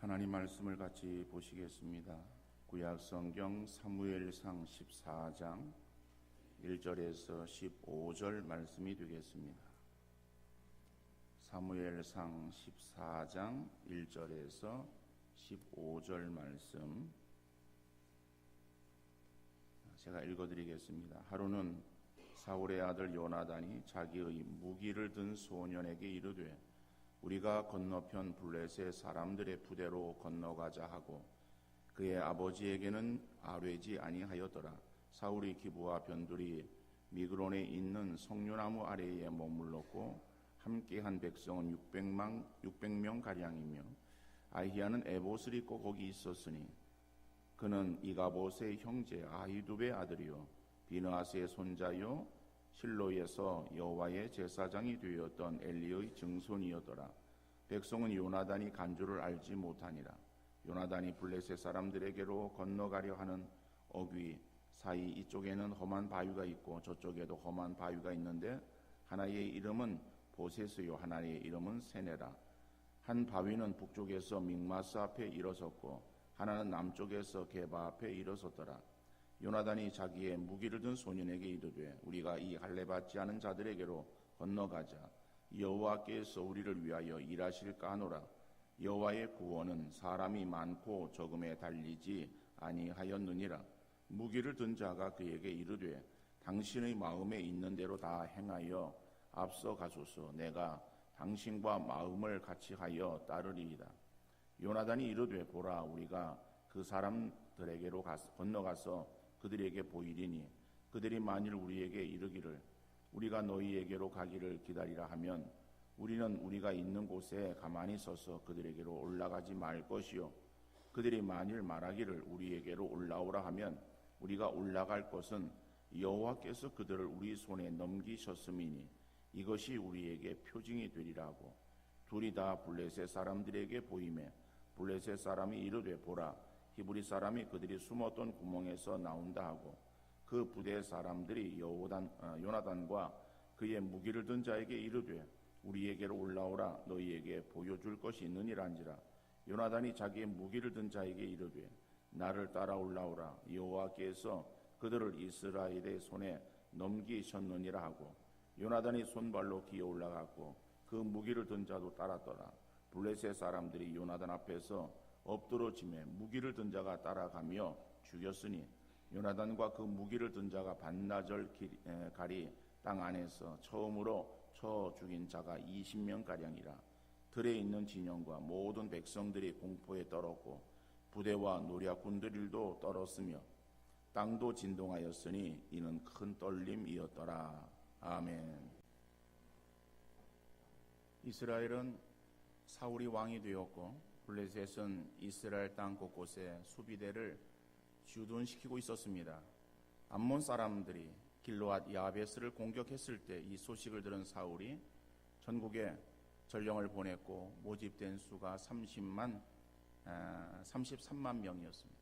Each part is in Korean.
하나님 말씀을 같이 보시겠습니다. 구약 성경 사무엘상 14장 1절에서 15절 말씀이 되겠습니다. 사무엘상 14장 1절에서 15절 말씀 제가 읽어드리겠습니다. 하루는 사울의 아들 요나단이 자기의 무기를 든 소년에게 이르되 우리가 건너편 블레셋 사람들의 부대로 건너가자 하고 그의 아버지에게는 아뢰지 아니하였더라. 사울이 기브와 변두리 미그론에 있는 석류나무 아래에 머물렀고 함께한 백성은 600명 가량이며 아히야는 에봇을 입고 거기 있었으니 그는 이가봇의 형제 아히두베의 아들이요 비느하스의 손자요 실로에서 여호와의 제사장이 되었던 엘리의 증손이었더라. 백성은 요나단이 간주를 알지 못하니라. 요나단이 블레셋 사람들에게로 건너가려 하는 어귀 사이 이쪽에는 험한 바위가 있고 저쪽에도 험한 바위가 있는데 하나의 이름은 보세스요 하나의 이름은 세네라. 한 바위는 북쪽에서 믹마스 앞에 일어섰고 하나는 남쪽에서 게바 앞에 일어섰더라. 요나단이 자기의 무기를 든 소년에게 이르되 우리가 이 할례받지 않은 자들에게로 건너가자. 여호와께서 우리를 위하여 일하실까 하노라. 여호와의 구원은 사람이 많고 적음에 달리지 아니하였느니라. 무기를 든 자가 그에게 이르되 당신의 마음에 있는 대로 다 행하여 앞서 가소서. 내가 당신과 마음을 같이 하여 따르리이다. 요나단이 이르되 보라 우리가 그 사람들에게로 건너가서 그들에게 보이리니 그들이 만일 우리에게 이르기를 우리가 너희에게로 가기를 기다리라 하면 우리는 우리가 있는 곳에 가만히 서서 그들에게로 올라가지 말 것이요 그들이 만일 말하기를 우리에게로 올라오라 하면 우리가 올라갈 것은 여호와께서 그들을 우리 손에 넘기셨음이니 이것이 우리에게 표징이 되리라고. 둘이 다 블레셋 사람들에게 보이매 블레셋 사람이 이르되 보라 히브리 사람이 그들이 숨었던 구멍에서 나온다 하고 그 부대 사람들이 요나단과 그의 무기를 든 자에게 이르되 우리에게로 올라오라 너희에게 보여줄 것이 있느니란지라. 요나단이 자기의 무기를 든 자에게 이르되 나를 따라 올라오라 여호와께서 그들을 이스라엘의 손에 넘기셨느니라 하고 요나단이 손발로 기어 올라갔고 그 무기를 든 자도 따랐더라. 블레셋 사람들이 요나단 앞에서 엎드러짐에 무기를 든 자가 따라가며 죽였으니 요나단과 그 무기를 든 자가 반나절 가리 땅 안에서 처음으로 쳐 죽인 자가 20명가량이라. 들에 있는 진영과 모든 백성들이 공포에 떨었고 부대와 노략군들도 떨었으며 땅도 진동하였으니 이는 큰 떨림이었더라. 아멘. 이스라엘은 사울이 왕이 되었고 블레셋은 이스라엘 땅 곳곳에 수비대를 주둔시키고 있었습니다. 암몬 사람들이 길르앗 야베스를 공격했을 때 이 소식을 들은 사울이 전국에 전령을 보냈고 모집된 수가 33만 명이었습니다.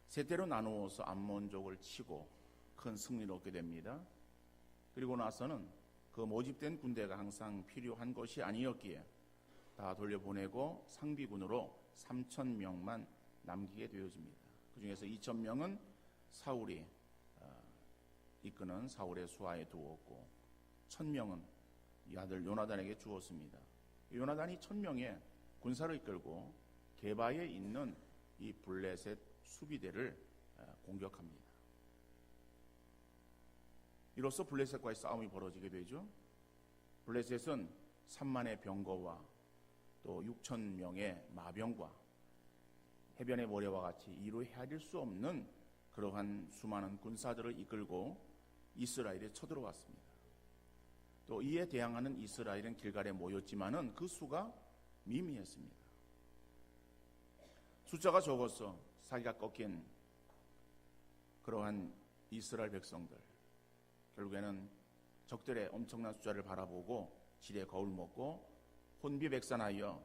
세 대로 나누어서 암몬족을 치고 큰 승리를 얻게 됩니다. 그리고 나서는 그 모집된 군대가 항상 필요한 것이 아니었기에 다 돌려보내고 상비군으로 3,000명만 남기게 되어집니다. 그 중에서 2,000명은 사울이 이끄는 사울의 수하에 두었고 1,000명은 이 아들 요나단에게 주었습니다. 요나단이 1,000명의 군사를 이끌고 게바에 있는 이 블레셋 수비대를 공격합니다. 이로써 블레셋과의 싸움이 벌어지게 되죠. 블레셋은 3만의 병거와 또 6,000명의 마병과 해변의 모래와 같이 이루 헤아릴 수 없는 그러한 수많은 군사들을 이끌고 이스라엘에 쳐들어왔습니다. 또 이에 대항하는 이스라엘은 길갈에 모였지만은 그 수가 미미했습니다. 숫자가 적어서 사기가 꺾인 그러한 이스라엘 백성들, 결국에는 적들의 엄청난 숫자를 바라보고 지레 거울 먹고 혼비백산하여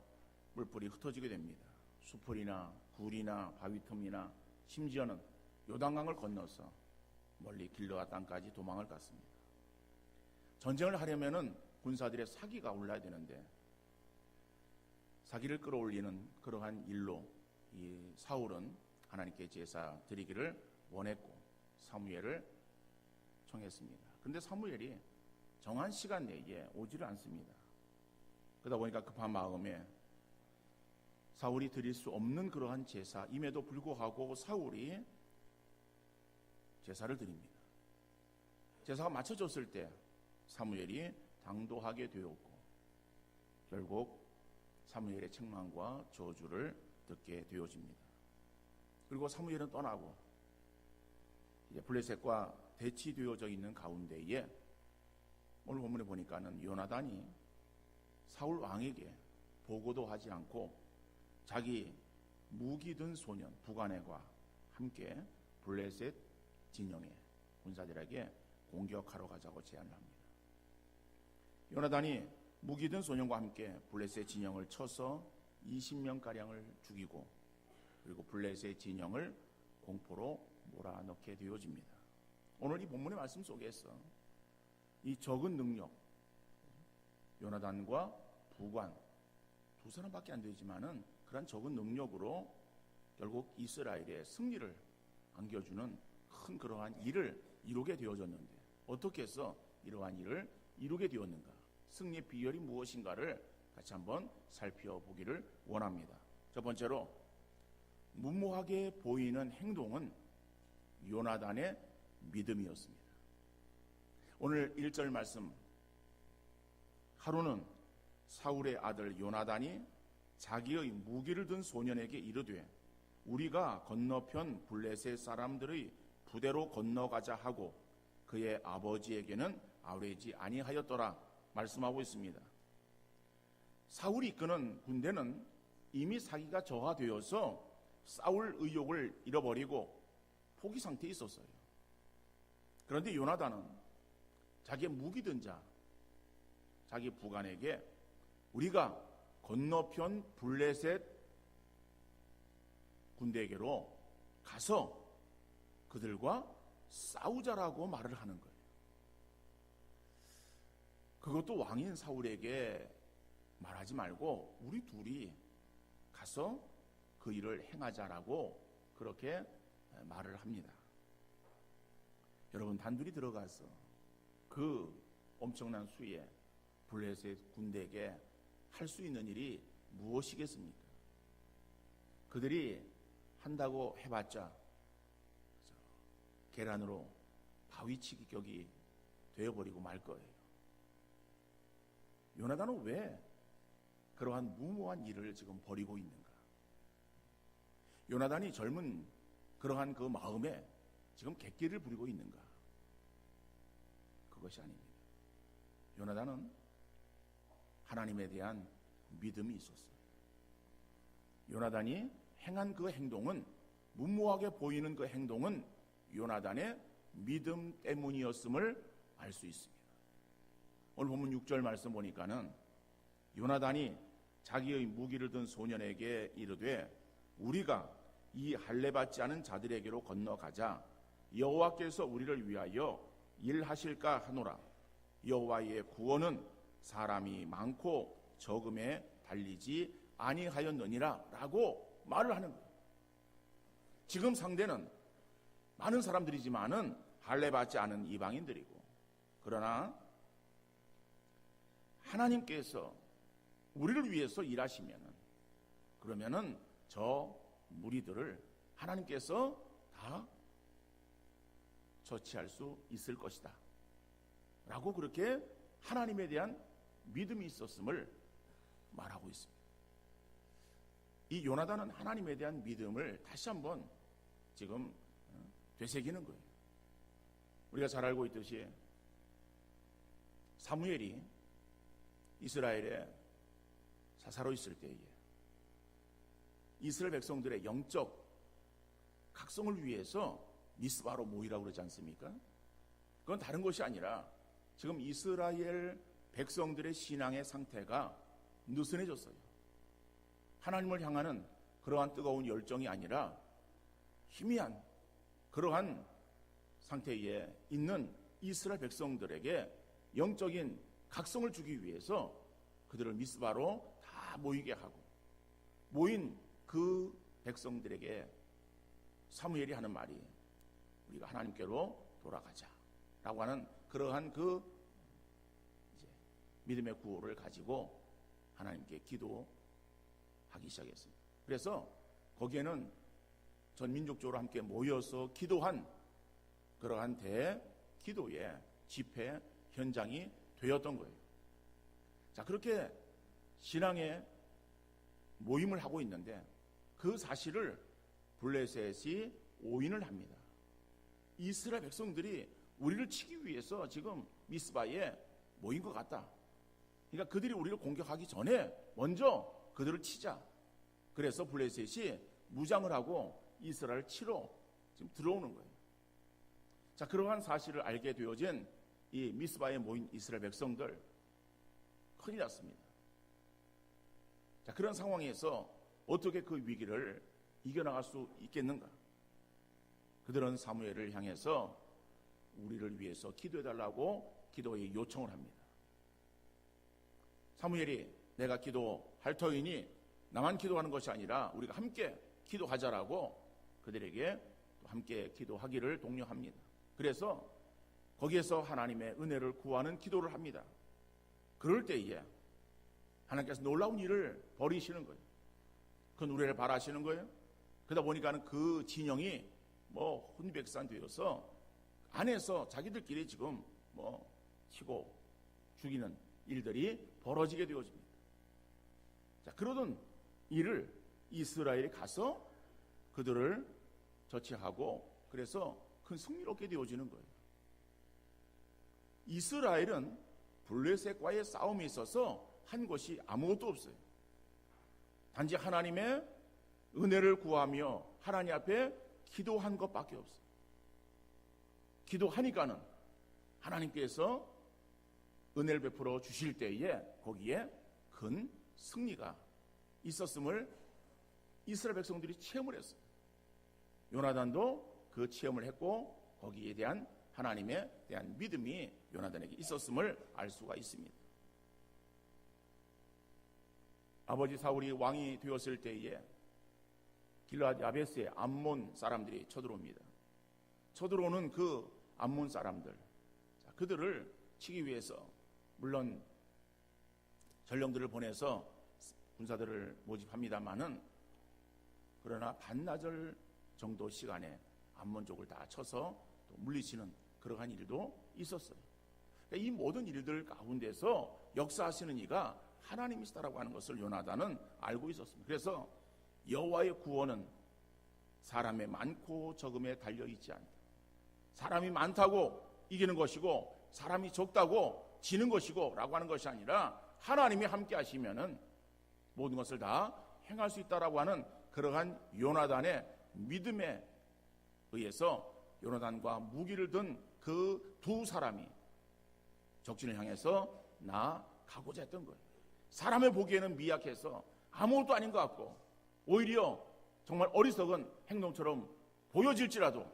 물불이 흩어지게 됩니다. 수풀이나 굴이나 바위 틈이나 심지어는 요단강을 건너서 멀리 길르앗 땅까지 도망을 갔습니다. 전쟁을 하려면은 군사들의 사기가 올라야 되는데 사기를 끌어올리는 그러한 일로 이 사울은 하나님께 제사 드리기를 원했고 사무엘을 청했습니다. 그런데 사무엘이 정한 시간 내에 오지를 않습니다. 그러다 보니까 급한 마음에 사울이 드릴 수 없는 그러한 제사임에도 불구하고 사울이 제사를 드립니다. 제사가 맞춰졌을 때 사무엘이 당도하게 되었고 결국 사무엘의 책망과 저주를 듣게 되어집니다. 그리고 사무엘은 떠나고 이제 블레셋과 대치되어져 있는 가운데에 오늘 본문에 보니까는 요나단이 사울 왕에게 보고도 하지 않고 자기 무기 든 소년 부간에과 함께 블레셋 진영의 군사들에게 공격하러 가자고 제안을 합니다. 요나단이 무기 든 소년과 함께 블레셋 진영을 쳐서 20명가량을 죽이고 그리고 블레셋 진영을 공포로 몰아넣게 되어집니다. 오늘 이 본문의 말씀 속에서 이 적은 능력, 요나단과 부관 두 사람밖에 안 되지만은 그런 적은 능력으로 결국 이스라엘의 승리를 안겨주는 큰 그러한 일을 이루게 되어졌는데 어떻게 해서 이러한 일을 이루게 되었는가? 승리의 비결이 무엇인가를 같이 한번 살펴보기를 원합니다. 첫 번째로 무모하게 보이는 행동은 요나단의 믿음이었습니다. 오늘 1절 말씀, 하루는 사울의 아들 요나단이 자기의 무기를 든 소년에게 이르되 우리가 건너편 블레셋 사람들의 부대로 건너가자 하고 그의 아버지에게는 아뢰지 아니하였더라 말씀하고 있습니다. 사울이 이끄는 군대는 이미 사기가 저하되어서 싸울 의욕을 잃어버리고 포기 상태에 있었어요. 그런데 요나단은 자기의 무기 든 자, 자기 부관에게 우리가 건너편 블레셋 군대에게로 가서 그들과 싸우자라고 말을 하는 거예요. 그것도 왕인 사울에게 말하지 말고 우리 둘이 가서 그 일을 행하자라고 그렇게 말을 합니다. 여러분 단둘이 들어가서 그 엄청난 수의 블레셋 군대에게 할 수 있는 일이 무엇이겠습니까? 그들이 한다고 해봤자 계란으로 바위치기 격이 되어버리고 말 거예요. 요나단은 왜 그러한 무모한 일을 지금 벌이고 있는가? 요나단이 젊은 그러한 그 마음에 지금 객기를 부리고 있는가? 그것이 아닙니다. 요나단은 하나님에 대한 믿음이 있었어요. 요나단이 행한 그 행동은, 무모하게 보이는 그 행동은 요나단의 믿음 때문이었음을 알 수 있습니다. 오늘 본문 6절 말씀 보니까는 요나단이 자기의 무기를 든 소년에게 이르되 우리가 이 할례받지 않은 자들에게로 건너가자 여호와께서 우리를 위하여 일하실까 하노라. 여호와의 구원은 사람이 많고 적음에 달리지 아니하였느니라 라고 말을 하는 거예요. 지금 상대는 많은 사람들이지만은 할례받지 않은 이방인들이고, 그러나 하나님께서 우리를 위해서 일하시면은, 그러면은 저 무리들을 하나님께서 다 처치할 수 있을 것이다 라고 그렇게 하나님에 대한 믿음이 있었음을 말하고 있습니다. 이 요나단은 하나님에 대한 믿음을 다시 한번 지금 되새기는 거예요. 우리가 잘 알고 있듯이 사무엘이 이스라엘에 사사로 있을 때에 이스라엘 백성들의 영적 각성을 위해서 미스바로 모이라고 그러지 않습니까? 그건 다른 것이 아니라 지금 이스라엘 백성들의 신앙의 상태가 느슨해졌어요. 하나님을 향하는 그러한 뜨거운 열정이 아니라 희미한 그러한 상태에 있는 이스라엘 백성들에게 영적인 각성을 주기 위해서 그들을 미스바로 다 모이게 하고 모인 그 백성들에게 사무엘이 하는 말이 우리가 하나님께로 돌아가자라고 하는 그러한 그 이제 믿음의 구호를 가지고 하나님께 기도하기 시작했습니다. 그래서 거기에는 전 민족적으로 함께 모여서 기도한 그러한 대기도의 집회 현장이 되었던 거예요. 자, 그렇게 신앙의 모임을 하고 있는데 그 사실을 블레셋이 오인을 합니다. 이스라엘 백성들이 우리를 치기 위해서 지금 미스바에 모인 것 같다. 그러니까 그들이 우리를 공격하기 전에 먼저 그들을 치자. 그래서 블레셋이 무장을 하고 이스라엘을 치러 지금 들어오는 거예요. 자, 그러한 사실을 알게 되어진 이 미스바에 모인 이스라엘 백성들 큰일 났습니다. 자, 그런 상황에서 어떻게 그 위기를 이겨나갈 수 있겠는가? 그들은 사무엘을 향해서 우리를 위해서 기도해달라고 기도의 요청을 합니다. 사무엘이 내가 기도할 터이니 나만 기도하는 것이 아니라 우리가 함께 기도하자라고 그들에게 함께 기도하기를 독려합니다. 그래서 거기에서 하나님의 은혜를 구하는 기도를 합니다. 그럴 때에 하나님께서 놀라운 일을 벌이시는 거예요. 그 노래를 바라시는 거예요. 그러다 보니까는 그 진영이 혼비백산되어서 안에서 자기들끼리 지금 치고 죽이는 일들이 벌어지게 되어집니다. 자, 그러던 일을 이스라엘이 가서 그들을 저치하고 그래서 큰 승리를 얻게 되어지는 거예요. 이스라엘은 블레셋과의 싸움에 있어서 한 것이 아무것도 없어요. 단지 하나님의 은혜를 구하며 하나님 앞에 기도한 것밖에 없어요. 기도하니까는 하나님께서 은혜를 베풀어 주실 때에 거기에 큰 승리가 있었음을 이스라엘 백성들이 체험을 했어요. 요나단도 그 체험을 했고 거기에 대한 하나님에 대한 믿음이 요나단에게 있었음을 알 수가 있습니다. 아버지 사울이 왕이 되었을 때에 길르앗 야베스의 암몬 사람들이 쳐들어옵니다. 쳐들어오는 그 암몬 사람들, 그들을 치기 위해서 물론 전령들을 보내서 군사들을 모집합니다마는 그러나 반나절 정도 시간에 암몬족을 다 쳐서 또 물리치는 그러한 일도 있었어요. 그러니까 이 모든 일들 가운데서 역사하시는 이가 하나님이시다라고 하는 것을 요나단은 알고 있었습니다. 그래서 여호와의 구원은 사람의 많고 적음에 달려있지 않다. 사람이 많다고 이기는 것이고 사람이 적다고 지는 것이고 라고 하는 것이 아니라 하나님이 함께 하시면은 모든 것을 다 행할 수 있다라고 하는 그러한 요나단의 믿음에 의해서 요나단과 무기를 든 그 두 사람이 적진을 향해서 나아가고자 했던 거예요. 사람의 보기에는 미약해서 아무것도 아닌 것 같고 오히려 정말 어리석은 행동처럼 보여질지라도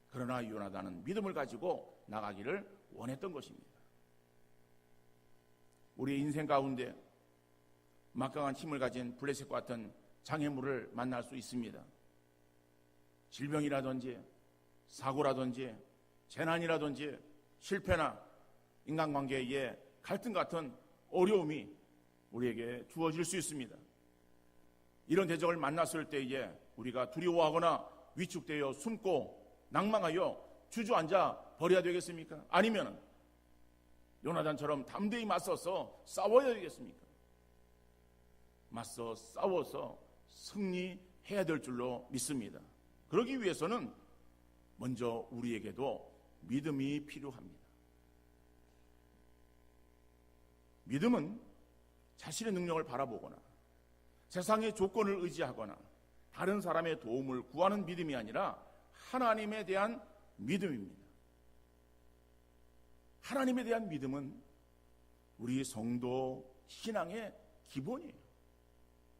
그러나 요나단은 믿음을 가지고 나가기를 원했던 것입니다. 우리의 인생 가운데 막강한 힘을 가진 블레셋과 같은 장애물을 만날 수 있습니다. 질병이라든지 사고라든지 재난이라든지 실패나 인간관계의 갈등 같은 어려움이 우리에게 주어질 수 있습니다. 이런 대적을 만났을 때에 우리가 두려워하거나 위축되어 숨고 낭망하여 주저앉아 버려야 되겠습니까? 아니면 요나단처럼 담대히 맞서서 싸워야 되겠습니까? 맞서 싸워서 승리해야 될 줄로 믿습니다. 그러기 위해서는 먼저 우리에게도 믿음이 필요합니다. 믿음은 자신의 능력을 바라보거나 세상의 조건을 의지하거나 다른 사람의 도움을 구하는 믿음이 아니라 하나님에 대한 믿음입니다. 하나님에 대한 믿음은 우리 성도 신앙의 기본이에요.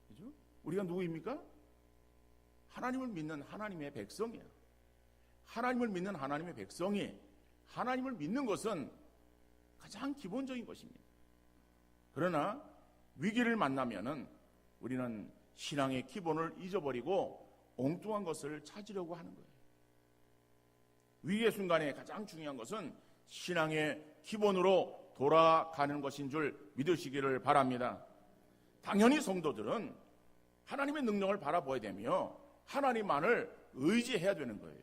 그죠? 우리가 누구입니까? 하나님을 믿는 하나님의 백성이에요. 하나님을 믿는 하나님의 백성이 하나님을 믿는 것은 가장 기본적인 것입니다. 그러나 위기를 만나면은 우리는 신앙의 기본을 잊어버리고 엉뚱한 것을 찾으려고 하는 거예요. 위기의 순간에 가장 중요한 것은 신앙의 기본으로 돌아가는 것인 줄 믿으시기를 바랍니다. 당연히 성도들은 하나님의 능력을 바라봐야 되며 하나님만을 의지해야 되는 거예요.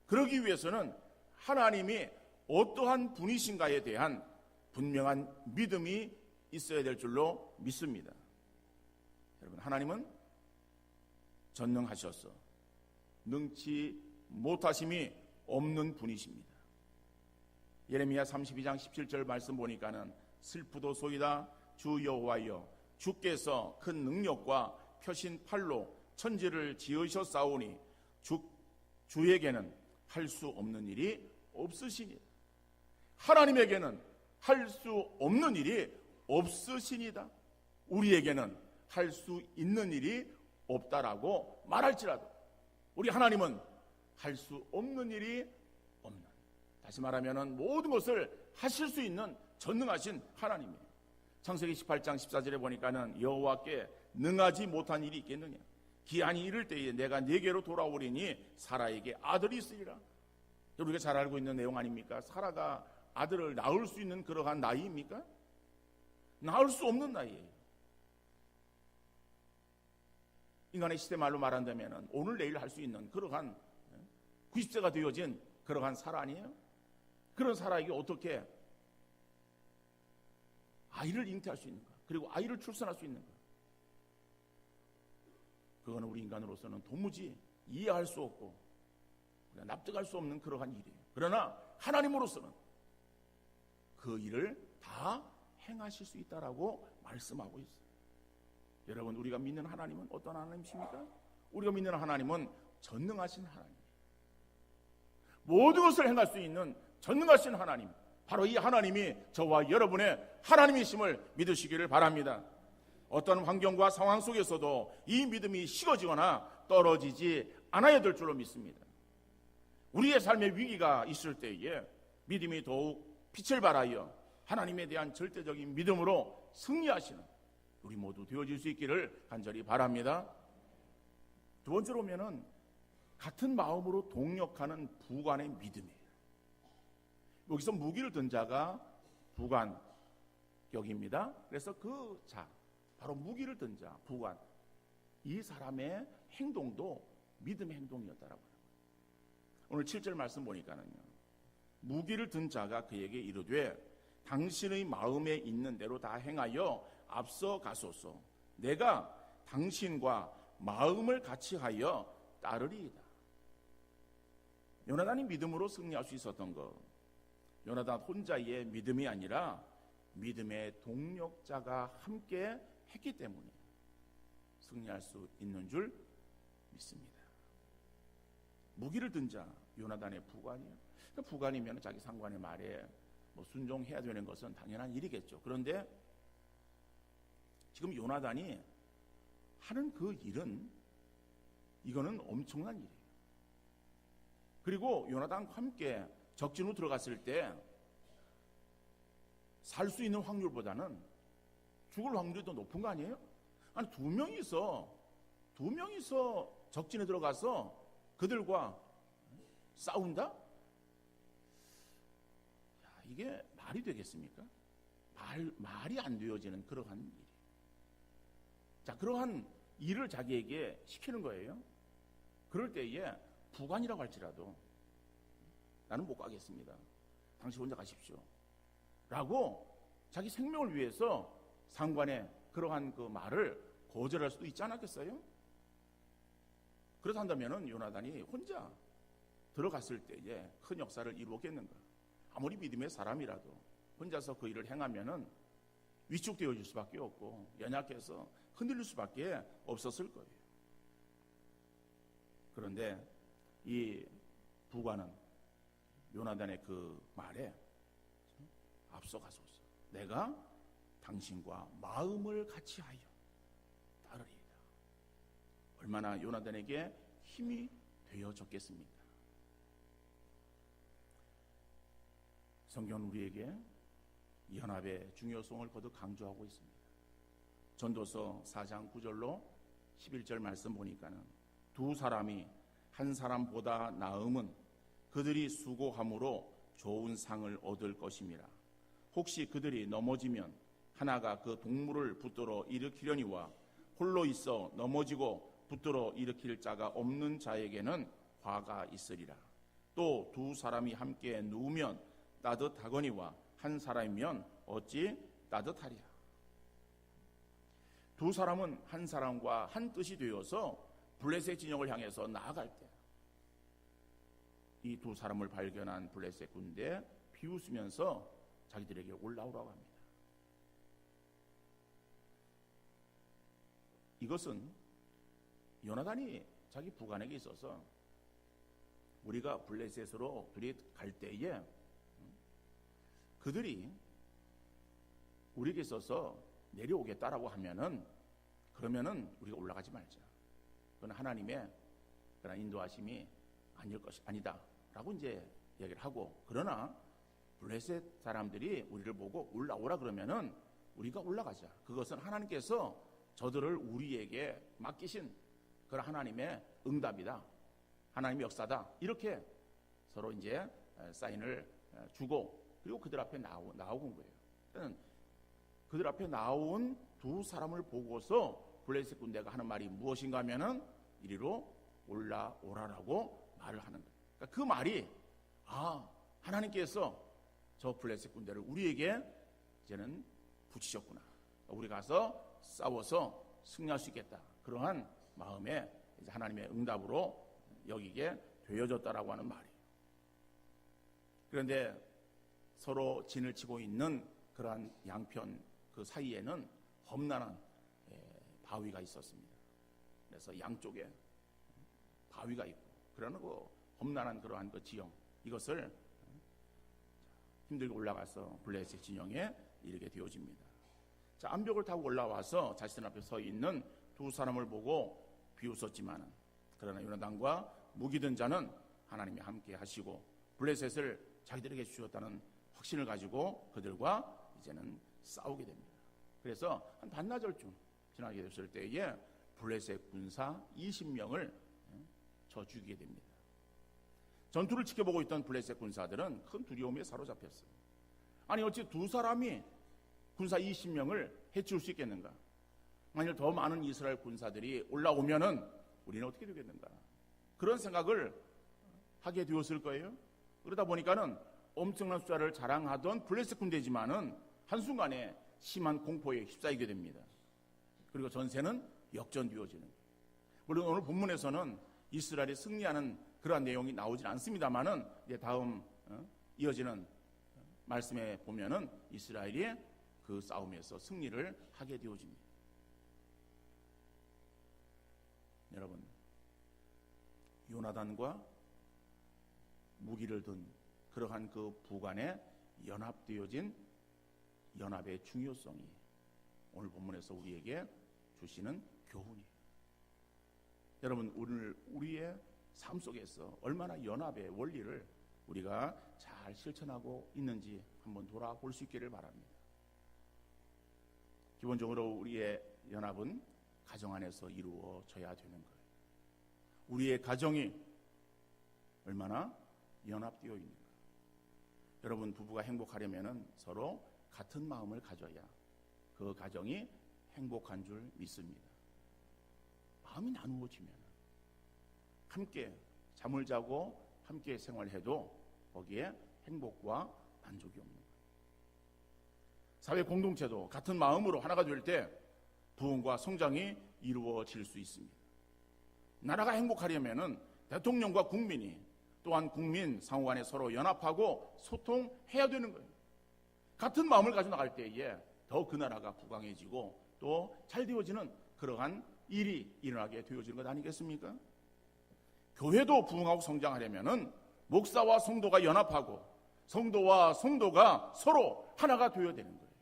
그러기 위해서는 하나님이 어떠한 분이신가에 대한 분명한 믿음이 있어야 될 줄로 믿습니다. 여러분, 하나님은 전능하셔서 능치 못하심이 없는 분이십니다. 예레미야 32장 17절 말씀 보니까는 슬프도소이다 주 여호와여 주께서 큰 능력과 펴신 팔로 천지를 지으셨사오니 주에게는 할 수 없는 일이 없으시니 하나님에게는 할 수 없는 일이 없으시니다. 우리에게는 할 수 있는 일이 없다라고 말할지라도 우리 하나님은 할 수 없는 일이 없는, 다시 말하면 모든 것을 하실 수 있는 전능하신 하나님이에요. 창세기 18장 14절에 보니까는 여호와께 능하지 못한 일이 있겠느냐, 기한이 이를 때에 내가 네게로 돌아오리니 사라에게 아들이 있으리라. 우리가 잘 알고 있는 내용 아닙니까? 사라가 아들을 낳을 수 있는 그러한 나이입니까? 낳을 수 없는 나이예요. 인간의 시대 말로 말한다면 오늘 내일 할 수 있는 그러한 90세가 되어진 그러한 사라 아니에요? 그런 사라에게 어떻게 아이를 잉태할 수 있는가, 그리고 아이를 출산할 수 있는가? 그거는 우리 인간으로서는 도무지 이해할 수 없고 납득할 수 없는 그러한 일이에요. 그러나 하나님으로서는 그 일을 다 행하실 수 있다라고 말씀하고 있어요. 여러분, 우리가 믿는 하나님은 어떤 하나님이십니까? 우리가 믿는 하나님은 전능하신 하나님, 모든 것을 행할 수 있는 전능하신 하나님, 바로 이 하나님이 저와 여러분의 하나님이심을 믿으시기를 바랍니다. 어떤 환경과 상황 속에서도 이 믿음이 식어지거나 떨어지지 않아야 될 줄로 믿습니다. 우리의 삶의 위기가 있을 때에 믿음이 더욱 빛을 발하여 하나님에 대한 절대적인 믿음으로 승리하시는 우리 모두 되어질 수 있기를 간절히 바랍니다. 두 번째로 보면은 같은 마음으로 동력하는 부관의 믿음이에요. 여기서 무기를 든 자가 부관격입니다. 그래서 그 자, 바로 무기를 든 자, 부관, 이 사람의 행동도 믿음의 행동이었다라고 해요. 오늘 7절 말씀 보니까는요, 무기를 든 자가 그에게 이르되 당신의 마음에 있는 대로 다 행하여 앞서 가소서. 내가 당신과 마음을 같이 하여 따르리이다. 요나단이 믿음으로 승리할 수 있었던 것, 요나단 혼자의 믿음이 아니라 믿음의 동력자가 함께 했기 때문에 승리할 수 있는 줄 믿습니다. 무기를 든 자, 요나단의 부관이에요. 부관이면 자기 상관의 말에 순종해야 되는 것은 당연한 일이겠죠. 그런데 지금 요나단이 하는 그 일은, 이거는 엄청난 일이에요. 그리고 요나단과 함께 적진으로 들어갔을 때 살 수 있는 확률보다는 죽을 확률이 더 높은 거 아니에요? 아니, 두 명이서 적진에 들어가서 그들과 싸운다? 이게 말이 되겠습니까? 말이 안 되어지는 그러한 일이. 자, 그러한 일을 자기에게 시키는 거예요. 그럴 때에 부관이라고 할지라도 나는 못 가겠습니다. 당신 혼자 가십시오. 라고 자기 생명을 위해서 상관의 그러한 그 말을 거절할 수도 있지 않았겠어요? 그렇다면 요나단이 혼자 들어갔을 때에 큰 역사를 이루었겠는가? 아무리 믿음의 사람이라도 혼자서 그 일을 행하면은 위축되어질 수밖에 없고 연약해서 흔들릴 수밖에 없었을 거예요. 그런데 이 부관은 요나단의 그 말에 앞서가소서. 내가 당신과 마음을 같이 하여 따르리이다. 얼마나 요나단에게 힘이 되어졌겠습니까? 성경은 우리에게 연합의 중요성을 거듭 강조하고 있습니다. 전도서 4장 9절로 11절 말씀 보니까는 두 사람이 한 사람보다 나음은 그들이 수고함으로 좋은 상을 얻을 것임이라. 혹시 그들이 넘어지면 하나가 그 동물을 붙들어 일으키려니와 홀로 있어 넘어지고 붙들어 일으킬 자가 없는 자에게는 화가 있으리라. 또 두 사람이 함께 누우면 따뜻하거니와 한 사람이면 어찌 따뜻하리야. 두 사람은 한 사람과 한 뜻이 되어서 블레셋 진영을 향해서 나아갈 때 이 두 사람을 발견한 블레셋 군대 비웃으면서 자기들에게 올라오라고 합니다. 이것은 요나단이 자기 부관에게 있어서 우리가 블레셋으로 둘이 갈 때에 그들이 우리에게 있어서 내려오겠다라고 하면은 그러면은 우리가 올라가지 말자. 그건 하나님의 그런 인도하심이 아니다라고 이제 얘기를 하고, 그러나 블레셋 사람들이 우리를 보고 올라오라 그러면은 우리가 올라가자. 그것은 하나님께서 저들을 우리에게 맡기신 그런 하나님의 응답이다. 하나님의 역사다. 이렇게 서로 이제 사인을 주고, 그리고 그들 앞에 나온 거예요. 그들 앞에 나온 두 사람을 보고서 블레셋 군대가 하는 말이 무엇인가 하면은 이리로 올라오라라고 말을 하는 거예요. 그러니까 그 말이 하나님께서 저 블레셋 군대를 우리에게 이제는 붙이셨구나. 우리 가서 싸워서 승리할 수 있겠다. 그러한 마음에 이제 하나님의 응답으로 여기게 되어졌다라고 하는 말이에요. 그런데 서로 진을 치고 있는 그러한 양편 그 사이에는 험난한 바위가 있었습니다. 그래서 양쪽에 바위가 있고, 그러는 그 험난한 그러한 그 지형, 이것을 힘들게 올라가서 블레셋 진영에 이르게 되어집니다. 자, 암벽을 타고 올라와서 자신 앞에 서 있는 두 사람을 보고 비웃었지만은, 그러나 요나단과 무기든 자는 하나님이 함께 하시고 블레셋을 자기들에게 주셨다는 확신을 가지고 그들과 이제는 싸우게 됩니다. 그래서 한 반나절쯤 지나게 됐을 때에 블레셋 군사 20명을 쳐 죽이게 됩니다. 전투를 지켜보고 있던 블레셋 군사들은 큰 두려움에 사로잡혔어요. 아니 어찌 두 사람이 군사 20명을 해치울 수 있겠는가? 만일 더 많은 이스라엘 군사들이 올라오면은 우리는 어떻게 되겠는가? 그런 생각을 하게 되었을 거예요. 그러다 보니까는 엄청난 숫자를 자랑하던 블레셋 군대지만은 한순간에 심한 공포에 휩싸이게 됩니다. 그리고 전세는 역전되어지는 거예요. 물론 오늘 본문에서는 이스라엘이 승리하는 그러한 내용이 나오진 않습니다만은 이제 다음 이어지는 말씀에 보면은 이스라엘이 그 싸움에서 승리를 하게 되어집니다. 여러분, 요나단과 무기를 든 그러한 그 부관에 연합되어진 연합의 중요성이 오늘 본문에서 우리에게 주시는 교훈이에요. 여러분, 오늘 우리의 삶 속에서 얼마나 연합의 원리를 우리가 잘 실천하고 있는지 한번 돌아볼 수 있기를 바랍니다. 기본적으로 우리의 연합은 가정 안에서 이루어져야 되는 거예요. 우리의 가정이 얼마나 연합되어 있는가. 여러분, 부부가 행복하려면 서로 같은 마음을 가져야 그 가정이 행복한 줄 믿습니다. 마음이 나누어지면 함께 잠을 자고 함께 생활해도 거기에 행복과 만족이 없는 거예요. 사회 공동체도 같은 마음으로 하나가 될 때 부흥과 성장이 이루어질 수 있습니다. 나라가 행복하려면 대통령과 국민이 또한 국민 상호간에 서로 연합하고 소통해야 되는 거예요. 같은 마음을 가지고 나갈 때에 더 그 나라가 부강해지고 또 잘 되어지는 그러한 일이 일어나게 되어지는 것 아니겠습니까? 교회도 부흥하고 성장하려면 목사와 성도가 연합하고 성도와 성도가 서로 하나가 되어야 되는 거예요.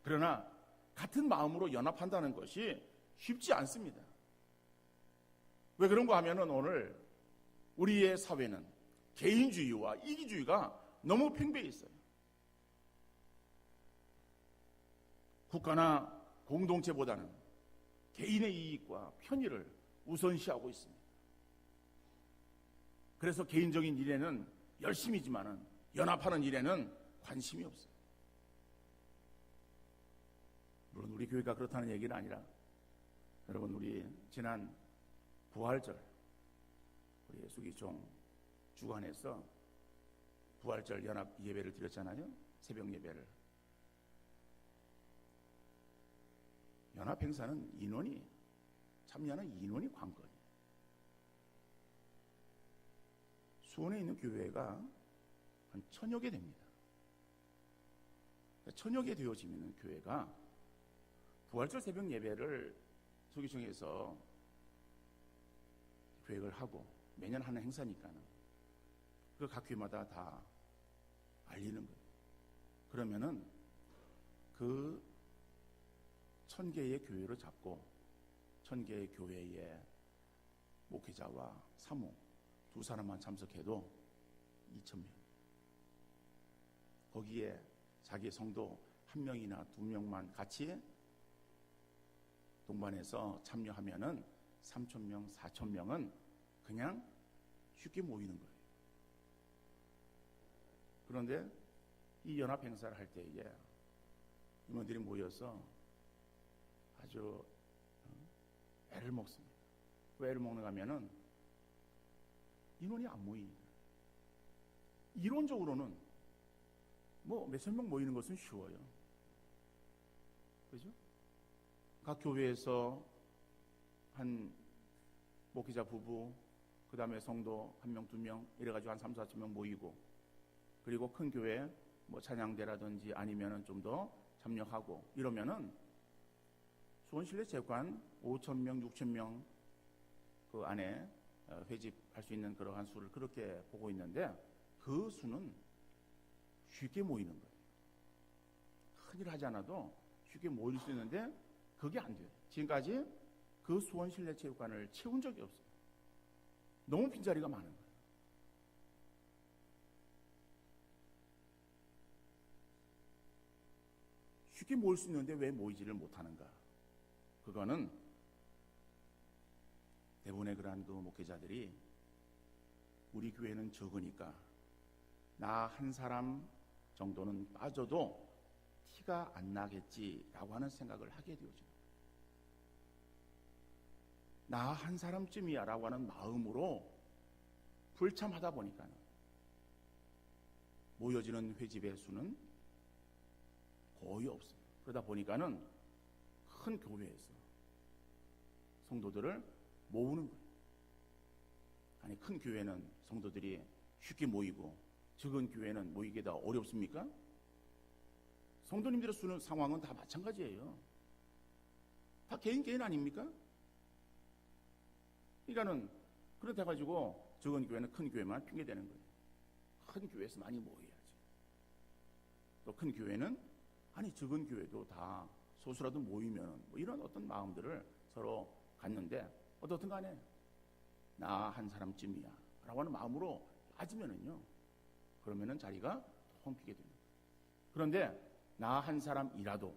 그러나 같은 마음으로 연합한다는 것이 쉽지 않습니다. 왜 그런가 하면은 오늘 우리의 사회는 개인주의와 이기주의가 너무 팽배해 있어요. 국가나 공동체보다는 개인의 이익과 편의를 우선시하고 있습니다. 그래서 개인적인 일에는 열심이지만은 연합하는 일에는 관심이 없어요. 물론 우리 교회가 그렇다는 얘기는 아니라, 여러분, 우리 지난 부활절 우리 수기총 주관해서 부활절 연합 예배를 드렸잖아요. 새벽 예배를. 연합 행사는 참여하는 인원이 관건이에요. 수원에 있는 교회가 한 1000여 개 됩니다. 1000여 개 되어지는 교회가 부활절 새벽 예배를 소기총에서 계획을 하고 매년 하는 행사니까는 그 각 교회마다 다 알리는 거예요. 그러면은 그 1000개의 교회를 잡고 1000개의 교회의 목회자와 사모 두 사람만 참석해도 2000명. 거기에 자기 성도 한 명이나 두 명만 같이 동반해서 참여하면은 3000명, 4000명은 그냥 쉽게 모이는 거예요. 그런데 이 연합 행사를 할 때에 임원들이 모여서 아주 애를 먹습니다. 왜 애를 먹는가 하면은 인원이 안 모이니까. 이론적으로는 뭐 몇천 명 모이는 것은 쉬워요. 그죠? 각 교회에서 한 목회자 부부, 그 다음에 성도 한 명, 두 명, 이래가지고 한 3, 4천 명 모이고, 그리고 큰 교회, 뭐 찬양대라든지 아니면은 좀 더 참여하고, 이러면은 수원실내체육관 5,000명, 6,000명 그 안에 회집할 수 있는 그러한 수를 그렇게 보고 있는데, 그 수는 쉽게 모이는 거예요. 큰일 하지 않아도 쉽게 모일 수 있는데 그게 안 돼요. 지금까지 그 수원실내체육관을 채운 적이 없어요. 너무 빈자리가 많은 거예요. 쉽게 모일 수 있는데 왜 모이지를 못하는가? 그거는 대부분의 그러한 그 목회자들이 우리 교회는 적으니까 나 한 사람 정도는 빠져도 티가 안 나겠지라고 하는 생각을 하게 되어져요. 나 한 사람쯤이야 라고 하는 마음으로 불참하다 보니까 모여지는 회집의 수는 거의 없어요. 그러다 보니까는 큰 교회에서 성도들을 모으는 거예요. 아니, 큰 교회는 성도들이 쉽게 모이고 적은 교회는 모이기가 더 어렵습니까? 성도님들의 수는 상황은 다 마찬가지예요. 다 개인 아닙니까? 그러니까는 그렇다 가지고 적은 교회는 큰 교회만 핑계대는 거예요. 큰 교회에서 많이 모여야지. 또 큰 교회는 아니 적은 교회도 다 소수라도 모이면 뭐 이런 어떤 마음들을 서로 갖는데, 어떻든 간에 나 한 사람쯤이야 라고 하는 마음으로 빠지면은요, 그러면은 자리가 텅 비게 됩니다. 그런데 나 한 사람이라도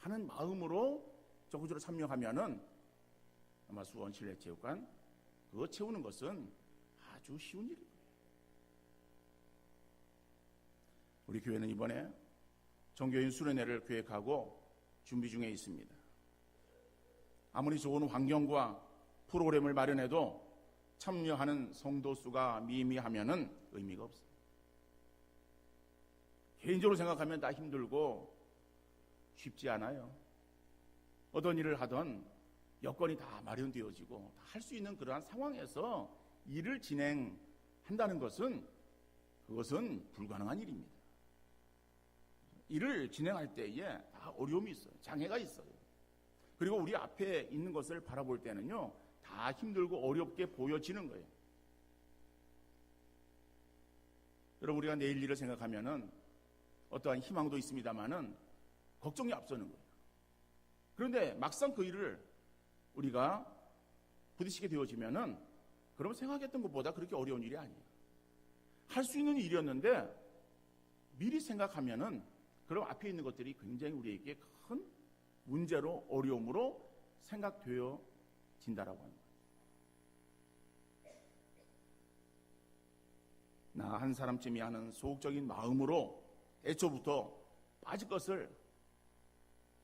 하는 마음으로 적극적으로 참여하면은 아마 수원실내체육관 그거 채우는 것은 아주 쉬운 일일 거예요. 우리 교회는 이번에 종교인 수련회를 계획하고 준비 중에 있습니다. 아무리 좋은 환경과 프로그램을 마련해도 참여하는 성도 수가 미미하면은 의미가 없어요. 개인적으로 생각하면 다 힘들고 쉽지 않아요. 어떤 일을 하던 여건이 다 마련되어지고 할 수 있는 그러한 상황에서 일을 진행한다는 것은 그것은 불가능한 일입니다. 일을 진행할 때에 다 어려움이 있어요. 장애가 있어요. 그리고 우리 앞에 있는 것을 바라볼 때는요, 다 힘들고 어렵게 보여지는 거예요. 여러분, 우리가 내일 일을 생각하면은 어떠한 희망도 있습니다만은 걱정이 앞서는 거예요. 그런데 막상 그 일을 우리가 부딪히게 되어지면은 그러면 생각했던 것보다 그렇게 어려운 일이 아니에요. 할 수 있는 일이었는데 미리 생각하면은 그럼 앞에 있는 것들이 굉장히 우리에게 큰 문제로 어려움으로 생각되어진다라고 합니다. 나 한 사람쯤이 하는 소극적인 마음으로 애초부터 빠질 것을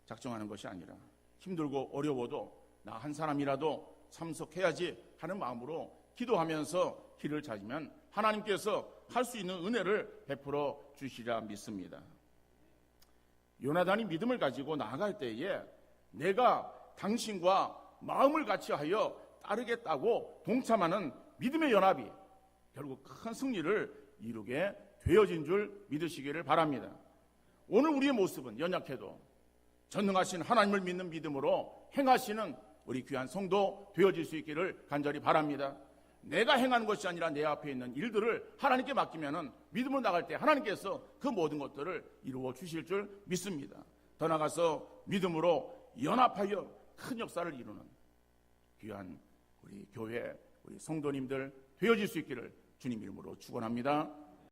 작정하는 것이 아니라 힘들고 어려워도 나 한 사람이라도 참석해야지 하는 마음으로 기도하면서 길을 찾으면 하나님께서 할 수 있는 은혜를 베풀어 주시리라 믿습니다. 요나단이 믿음을 가지고 나아갈 때에 내가 당신과 마음을 같이하여 따르겠다고 동참하는 믿음의 연합이 결국 큰 승리를 이루게 되어진 줄 믿으시기를 바랍니다. 오늘 우리의 모습은 연약해도 전능하신 하나님을 믿는 믿음으로 행하시는 우리 귀한 성도 되어질 수 있기를 간절히 바랍니다. 내가 행하는 것이 아니라 내 앞에 있는 일들을 하나님께 맡기면은 믿음으로 나갈 때 하나님께서 그 모든 것들을 이루어 주실 줄 믿습니다. 더 나아가서 믿음으로 연합하여 큰 역사를 이루는 귀한 우리 교회, 우리 성도님들 되어질 수 있기를 주님 이름으로 축원합니다.